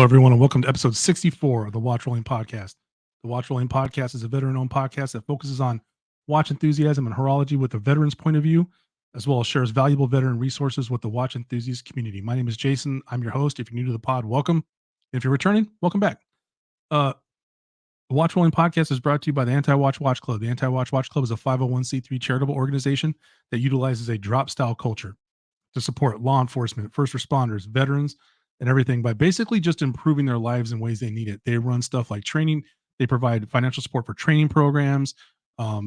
everyone, and welcome to episode 64 of the Watch Rolling Podcast. The Watch Rolling Podcast is a veteran owned podcast that focuses on watch enthusiasm and horology with a veteran's point of view, as well as shares valuable veteran resources with the watch enthusiast community. My name is Jason. I'm your host. If you're new to the pod, welcome. If you're returning, welcome back. Uh, the Watch Rolling Podcast is brought to you by the Anti-Watch Watch Club. The Anti-Watch Watch Club is a 501c3 charitable organization that utilizes a drop style culture to support law enforcement, first responders, veterans, and everything by basically just improving their lives in ways they need it. They run stuff like training. They provide financial support for training programs,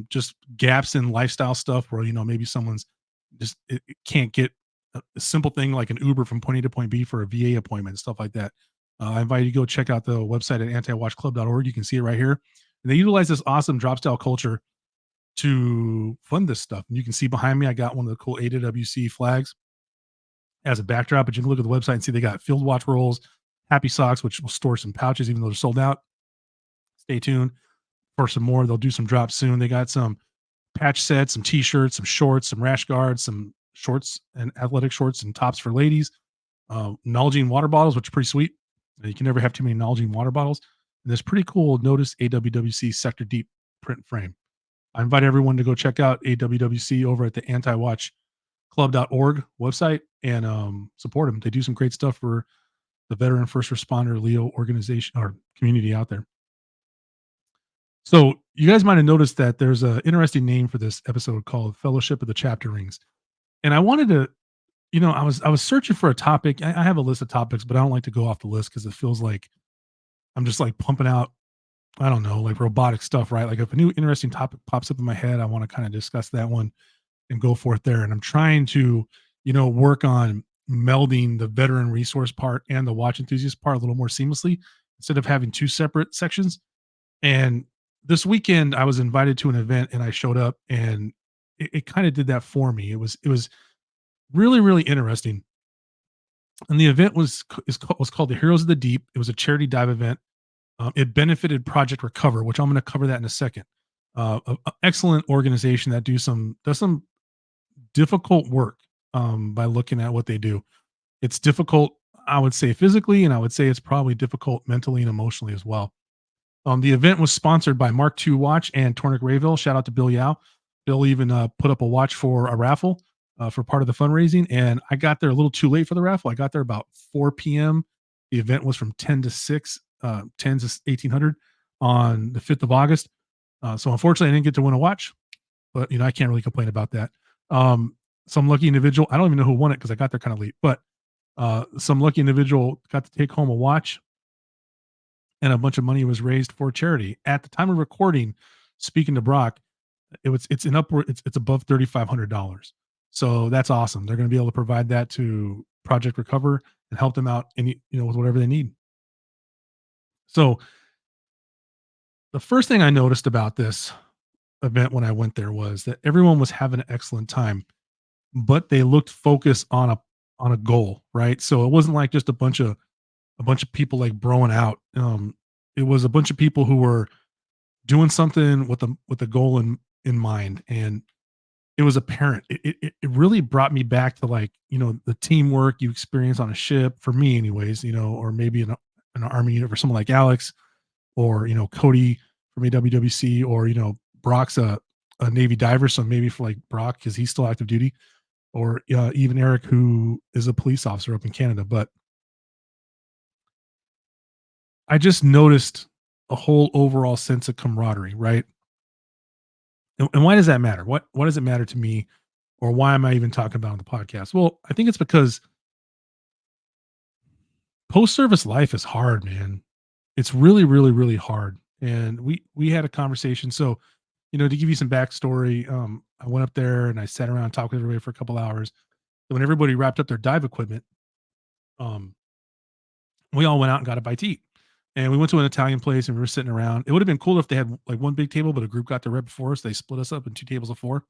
just gaps in lifestyle stuff where, maybe someone's just it can't get a simple thing like an Uber from point A to point B for a VA appointment, stuff like that. I invite you to go check out the website at antiwatchclub.org. You can see it right here. And they utilize this awesome drop style culture to fund this stuff. And you can see behind me, I got one of the cool AWC flags as a backdrop, but you can look at the website and see they got field watch rolls, happy socks, which will store some pouches, even though they're sold out. Stay tuned for some more. They'll do some drops soon. They got some patch sets, some t-shirts, some shorts, some rash guards, some shorts and athletic shorts and tops for ladies, Nalgene water bottles, which are pretty sweet. You can never have too many Nalgene water bottles. And this pretty cool Notice AWWC Sector Deep print frame. I invite everyone to go check out AWWC over at the antiwatchclub.org website and support them. They do some great stuff for the veteran first responder Leo organization or community out there. So you guys might have noticed that there's an interesting name for this episode called Fellowship of the Chapter Rings. And I wanted to, I was searching for a topic. I have a list of topics, but I don't like to go off the list because it feels like I'm just like pumping out, I don't know, like robotic stuff, right? Like if a new interesting topic pops up in my head, I want to kind of discuss that one and go forth there. And I'm trying to, work on melding the veteran resource part and the watch enthusiast part a little more seamlessly instead of having two separate sections. And this weekend I was invited to an event and I showed up and it kind of did that for me. It was really, really interesting. And the event was called the Heroes of the Deep. It was a charity dive event. It benefited Project Recover, which I'm going to cover that in a second. Excellent organization that does some difficult work by looking at what they do. It's difficult, I would say, physically, and I would say it's probably difficult mentally and emotionally as well. The event was sponsored by Mark II Watch and Tornik Rayville. Shout out to Bill Yao. Bill even put up a watch for a raffle for part of the fundraising, and I got there a little too late for the raffle. I got there about 4 p.m. The event was from 10 to 6, 10 to 1800 on the 5th of August. So unfortunately, I didn't get to win a watch, but I can't really complain about that. Some lucky individual, I don't even know who won it because I got there kind of late, but some lucky individual got to take home a watch and a bunch of money was raised for charity. At the time of recording, speaking to Brock, it's above $3,500. So that's awesome. They're going to be able to provide that to Project Recover and help them out with whatever they need. So the first thing I noticed about this event when I went there was that everyone was having an excellent time, but they looked focused on a goal, right? So it wasn't like just a bunch of people like broing out. It was a bunch of people who were doing something with the goal in mind, and it was apparent. It really brought me back to like the teamwork you experience on a ship for me, anyways. Or maybe in an army unit for someone like Alex, or Cody from AWWC, or Brock's a Navy diver, so maybe for like Brock because he's still active duty, or even Eric who is a police officer up in Canada. But I just noticed a whole overall sense of camaraderie, right? And why does that matter? What does it matter to me, or why am I even talking about it on the podcast? Well, I think it's because post-service life is hard, man. It's really, really, really hard. And we had a conversation. So, to give you some backstory, I went up there and I sat around and talked with everybody for a couple hours. And when everybody wrapped up their dive equipment, um, we all went out and got a bite to eat. And we went to an Italian place and we were sitting around. It would have been cool if they had like one big table, but a group got there right before us. They split us up in 2 tables of 4.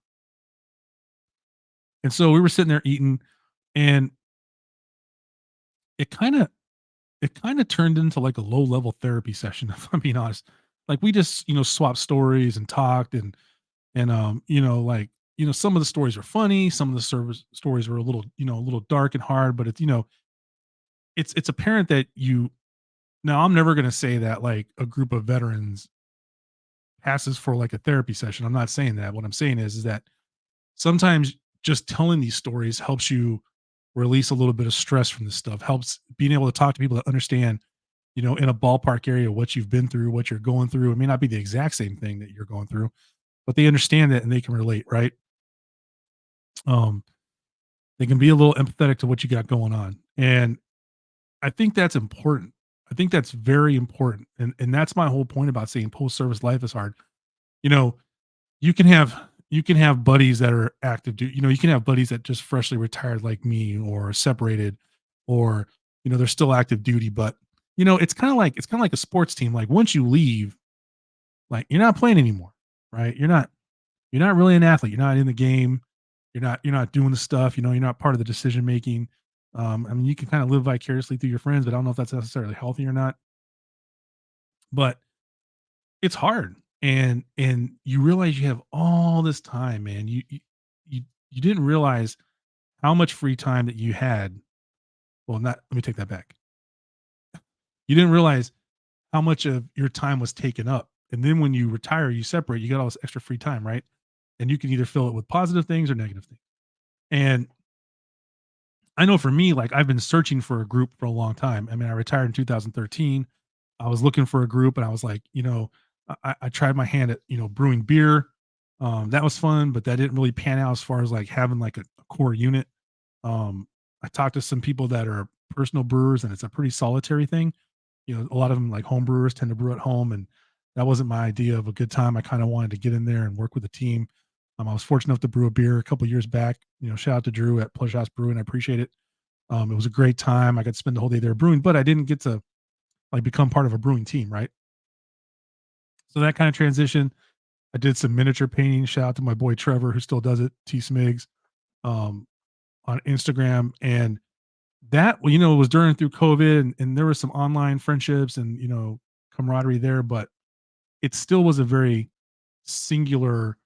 And so we were sitting there eating, and it kind of turned into like a low level therapy session, if I'm being honest. Like we just, swapped stories and talked and some of the stories were funny, some of the service stories were a little dark and hard, but it's apparent that Now, I'm never going to say that like a group of veterans passes for like a therapy session. I'm not saying that. What I'm saying is that sometimes just telling these stories helps you release a little bit of stress from this stuff, helps being able to talk to people that understand, in a ballpark area, what you've been through, what you're going through. It may not be the exact same thing that you're going through, but they understand it and they can relate, right? Um, they can be a little empathetic to what you got going on. And I think that's important. I think that's very important. And that's my whole point about saying post service life is hard. You know, you can have you can have buddies that are active you can have buddies that just freshly retired like me or separated, or they're still active duty, but it's kind of like a sports team. Like once you leave, like you're not playing anymore, right? You're not really an athlete. You're not in the game. You're not doing the stuff. You're not part of the decision making. I mean, you can kind of live vicariously through your friends, but I don't know if that's necessarily healthy or not. But it's hard, and you realize you have all this time, man. You didn't realize how much free time that you had. Well, not let me take that back. You didn't realize how much of your time was taken up, and then when you retire, you separate. You got all this extra free time, right? And you can either fill it with positive things or negative things. And I know for me, like I've been searching for a group for a long time. I mean, I retired in 2013. I was looking for a group, and I was like, I tried my hand at brewing beer. That was fun, but that didn't really pan out as far as like having like a core unit. I talked to some people that are personal brewers, and it's a pretty solitary thing. A lot of them like home brewers tend to brew at home, and that wasn't my idea of a good time. I kind of wanted to get in there and work with a team. I was fortunate enough to brew a beer a couple years back. Shout out to Drew at Pleasure House Brewing. I appreciate it. It was a great time. I got to spend the whole day there brewing, but I didn't get to like become part of a brewing team, right? So that kind of transition. I did some miniature painting. Shout out to my boy Trevor, who still does it, T Smigs, um, on Instagram. And that, well, it was during through COVID, and there was some online friendships and camaraderie there, but it still was a very singular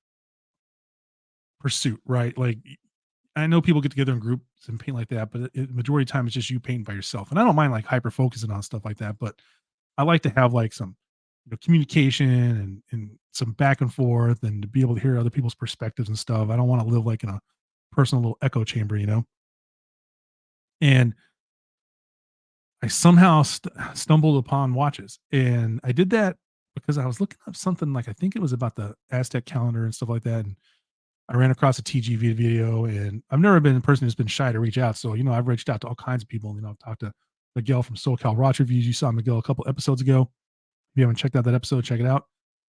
pursuit, right? Like I know people get together in groups and paint like that, but majority of the time it's just you painting by yourself. And I don't mind like hyper focusing on stuff like that, but I like to have like some communication and some back and forth, and to be able to hear other people's perspectives and stuff. I don't want to live like in a personal little echo chamber. And I somehow stumbled upon watches, and I did that because I was looking up something, like I think it was about the Aztec calendar and stuff like that. And I ran across a TGV video, and I've never been a person who's been shy to reach out. So, I've reached out to all kinds of people. I've talked to Miguel from SoCal Watch Reviews. You saw Miguel a couple episodes ago. If you haven't checked out that episode, check it out.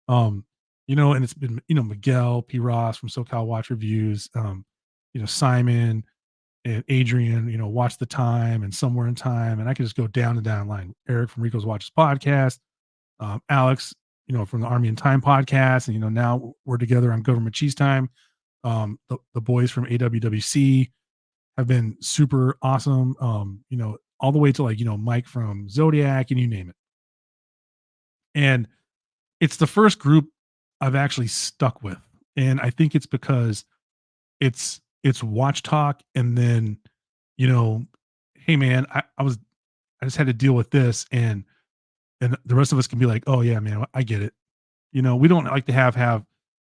Um, and it's been, Miguel P. Ross from SoCal Watch Reviews, Simon and Adrian, Watch the Time and Somewhere in Time. And I can just go down and down the line. Eric from Rico's Watches podcast, Alex, from the Army and Time podcast. And, now we're together on Government Cheese Time. The boys from AWWC have been super awesome. All the way to like, Mike from Zodiac and you name it. And it's the first group I've actually stuck with. And I think it's because it's watch talk, and then, you know, hey man, I just had to deal with this, and the rest of us can be like, oh yeah, man, I get it. We don't like to have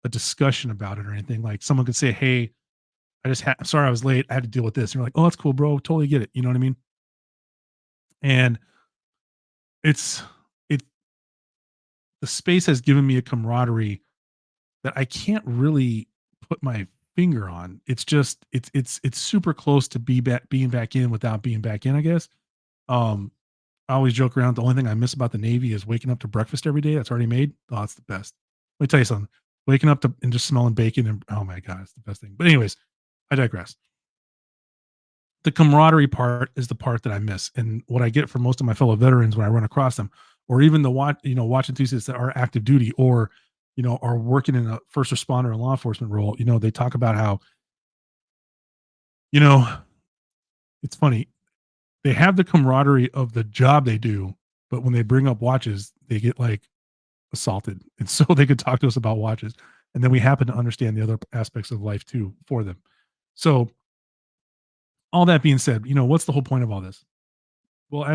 a discussion about it or anything. Like someone could say, hey, I'm sorry I was late. I had to deal with this. And you're like, oh, that's cool, bro. Totally get it. You know what I mean? And it's it the space has given me a camaraderie that I can't really put my finger on. It's just it's super close to being back in without being back in, I guess. Um, I always joke around. The only thing I miss about the Navy is waking up to breakfast every day that's already made. Oh, it's the best. Let me tell you something. Waking up to and just smelling bacon, and oh my god, it's the best thing. But anyways, I digress. The camaraderie part is the part that I miss, and what I get from most of my fellow veterans when I run across them, or even the watch enthusiasts that are active duty, or are working in a first responder or law enforcement role. They talk about how you know it's funny. They have the camaraderie of the job they do, but when they bring up watches, they get like assaulted, and so they could talk to us about watches, and then we happen to understand the other aspects of life too for them. So all that being said, what's the whole point of all this? Well,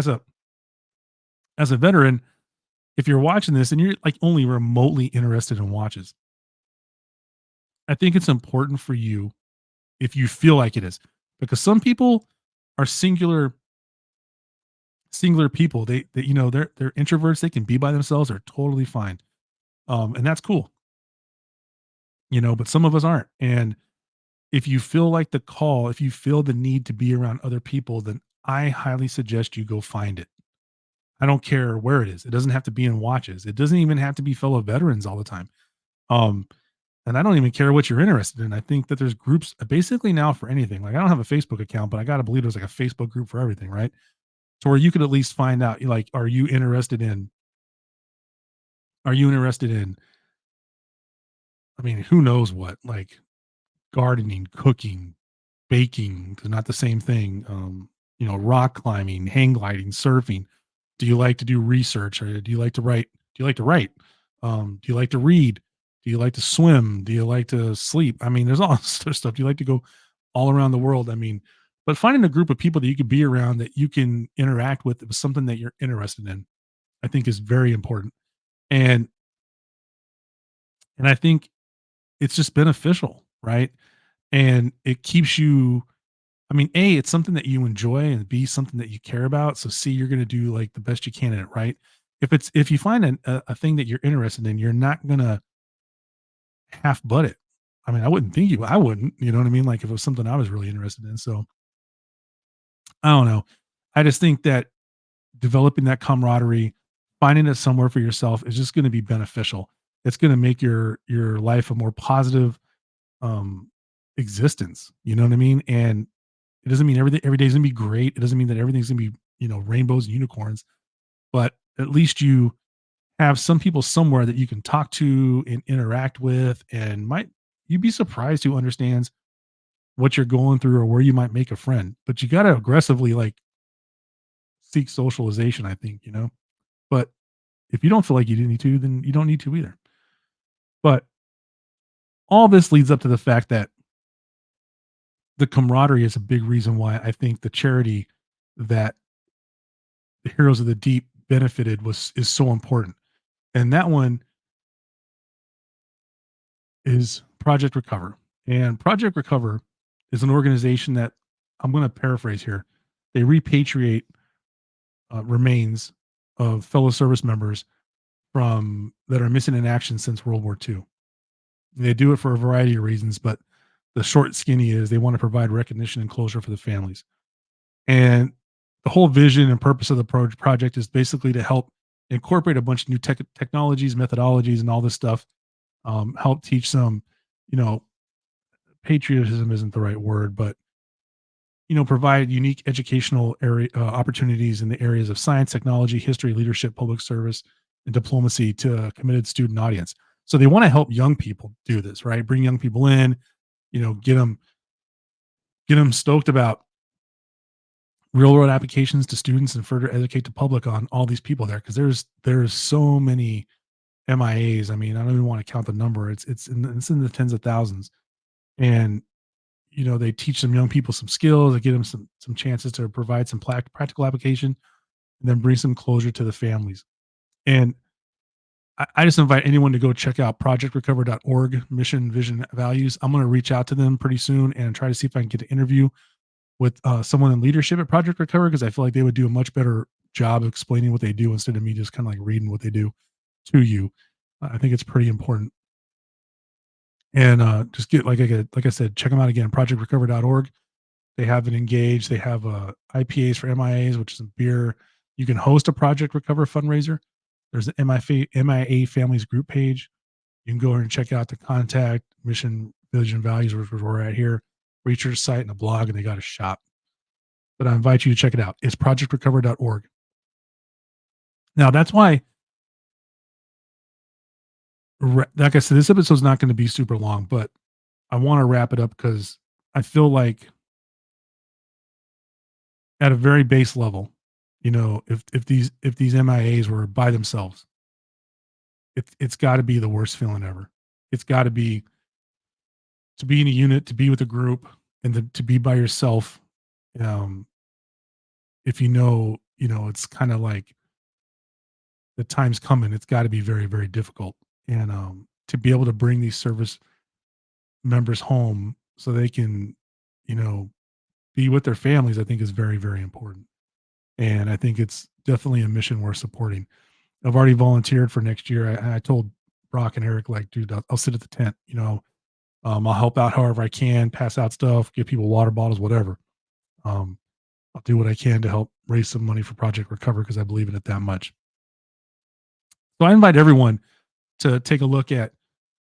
as a veteran, if you're watching this and you're like only remotely interested in watches, I think it's important for you if you feel like it is, because some people are singular people. They they're introverts. They can be by themselves. They're totally fine. And that's cool, but some of us aren't. And if you feel like the call, if you feel the need to be around other people, then I highly suggest you go find it. I don't care where it is. It doesn't have to be in watches. It doesn't even have to be fellow veterans all the time. Um, and I don't even care what you're interested in. I think that there's groups basically now for anything. Like I don't have a Facebook account, but I got to believe there's like a Facebook group for everything, right? So where you could at least find out, like, are you interested in, I mean, who knows what, like gardening, cooking, baking, 'cause not the same thing. Rock climbing, hang gliding, surfing. Do you like to do research, or do you like to write? Do you like to write? Do you like to read? Do you like to swim? Do you like to sleep? I mean, there's all this other stuff. Do you like to go all around the world? I mean, but finding a group of people that you could be around that you can interact with something that you're interested in, I think is very important. And I think it's just beneficial, right? And it keeps you, I mean, A, it's something that you enjoy, and B, something that you care about. So C, you're going to do like the best you can in it, right? If you find a thing that you're interested in, you're not going to half butt it. I mean, I wouldn't, you know what I mean? Like if it was something I was really interested in. So I don't know. I just think that developing that camaraderie, finding it somewhere for yourself is just going to be beneficial. It's going to make your life a more positive um existence. You know what I mean? And it doesn't mean every day's gonna be great. It doesn't mean that everything's gonna be, rainbows and unicorns, but at least you have some people somewhere that you can talk to and interact with, and you'd be surprised who understands what you're going through or where you might make a friend. But you gotta aggressively like seek socialization, I think, But if you don't feel like you need to, then you don't need to either. But all this leads up to the fact that the camaraderie is a big reason why I think the charity that the Heroes of the Deep benefited is so important. And that one is Project Recover. And Project Recover is an organization that, I'm going to paraphrase here. They repatriate remains of fellow service members from that are missing in action since World War II. They do it for a variety of reasons, but the short skinny is they want to provide recognition and closure for the families. And the whole vision and purpose of the project is basically to help incorporate a bunch of new technologies, methodologies, and all this stuff. Help teach some, you know, patriotism isn't the right word, but provide unique educational area opportunities in the areas of science, technology, history, leadership, public service, and diplomacy to a committed student audience. So they want to help young people do this, right? Bring young people in, get them stoked about real world applications to students and further educate the public on all these people there, because there's so many MIAs. I mean, I don't even want to count the number. It's in the tens of thousands. And they teach some young people some skills, they give them some chances to provide some practical application, and then bring some closure to the families. And I just invite anyone to go check out projectrecover.org, mission, vision, values. I'm going to reach out to them pretty soon and try to see if I can get an interview with someone in leadership at Project Recover, because I feel like they would do a much better job of explaining what they do instead of me just kind of like reading what they do to you. I think it's pretty important. And just like I said, check them out again, projectrecover.org. They have an Engage. They have IPAs for MIAs, which is a beer. You can host a Project Recover fundraiser. There's an MIA Families group page. You can go in and check out the contact, mission, vision, values, which we're at here, research site, and a blog, and they got a shop. But I invite you to check it out. It's projectrecover.org. Now, that's why, like I said, this episode's not going to be super long, but I want to wrap it up because I feel like at a very base level, if these MIAs were by themselves, it's got to be the worst feeling ever. It's got to be in a unit, to be with a group, and to be by yourself. Um, if it's kind of like the time's coming. It's got to be very, very difficult. And to be able to bring these service members home so they can, you know, be with their families, I think is very, very important. And I think it's definitely a mission worth supporting. I've already volunteered for next year. I told Brock and Eric, like, dude, I'll sit at the tent, I'll help out however I can, pass out stuff, give people water bottles, whatever. Um, I'll do what I can to help raise some money for Project Recover because I believe in it that much. So I invite everyone to take a look at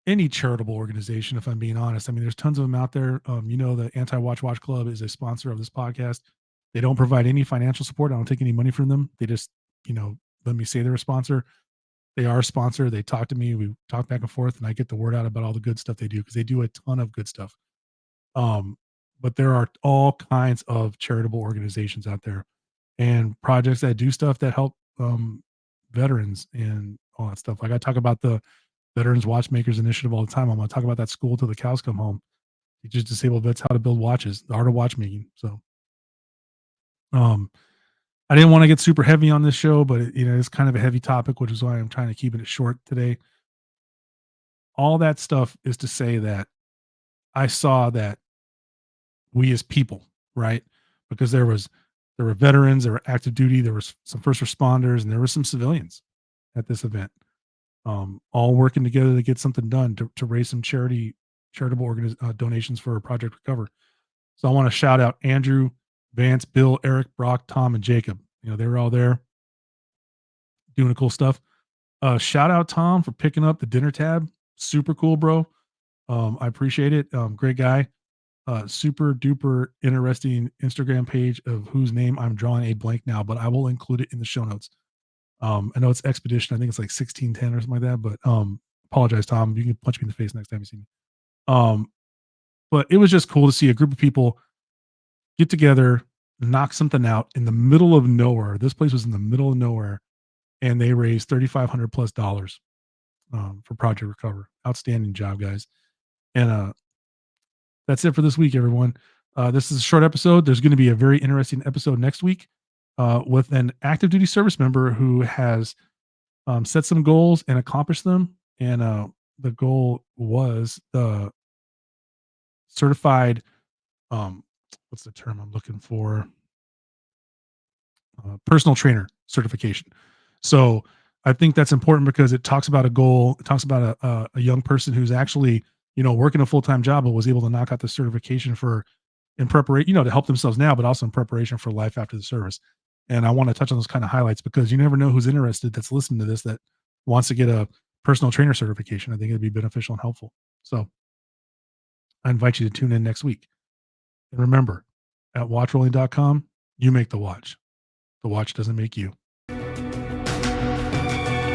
any charitable organization, if I'm being honest. I mean, there's tons of them out there. The Anti-Watch Club is a sponsor of this podcast. They don't provide any financial support. I don't take any money from them. They just, let me say they're a sponsor. They are a sponsor. They talk to me. We talk back and forth, and I get the word out about all the good stuff they do because they do a ton of good stuff. But there are all kinds of charitable organizations out there and projects that do stuff that help veterans and all that stuff. Like I talk about the Veterans Watchmakers Initiative all the time. I'm going to talk about that school till the cows come home. Teaches disabled vets how to build watches, the art of watchmaking. So, I didn't want to get super heavy on this show, but it's kind of a heavy topic, which is why I'm trying to keep it short today. All that stuff is to say that I saw that we as people, right? Because there were veterans, there were active duty, there was some first responders, and there were some civilians at this event, all working together to get something done to raise some charitable donations for Project Recover. So I want to shout out Andrew, Vance, Bill, Eric, Brock, Tom, and Jacob. They were all there doing the cool stuff. Shout out Tom for picking up the dinner tab. Super cool, bro. I appreciate it. Great guy. Super duper interesting Instagram page of whose name I'm drawing a blank now, but I will include it in the show notes. I know it's Expedition. I think it's like 1610 or something like that, but apologize, Tom. You can punch me in the face next time you see me. But it was just cool to see a group of people get together, knock something out in the middle of nowhere. This place was in the middle of nowhere, and they raised $3,500+ for Project Recover. Outstanding job, guys. And that's it for this week, everyone. This is a short episode. There's going to be a very interesting episode next week with an active duty service member who has set some goals and accomplished them. And the goal was the certified, what's the term I'm looking for? Personal trainer certification. So I think that's important because it talks about a goal. It talks about a young person who's actually, working a full-time job, but was able to knock out the certification in preparation, to help themselves now, but also in preparation for life after the service. And I want to touch on those kind of highlights because you never know who's interested that's listening to this that wants to get a personal trainer certification. I think it'd be beneficial and helpful. So I invite you to tune in next week. And remember, at watchrolling.com, you make the watch. The watch doesn't make you.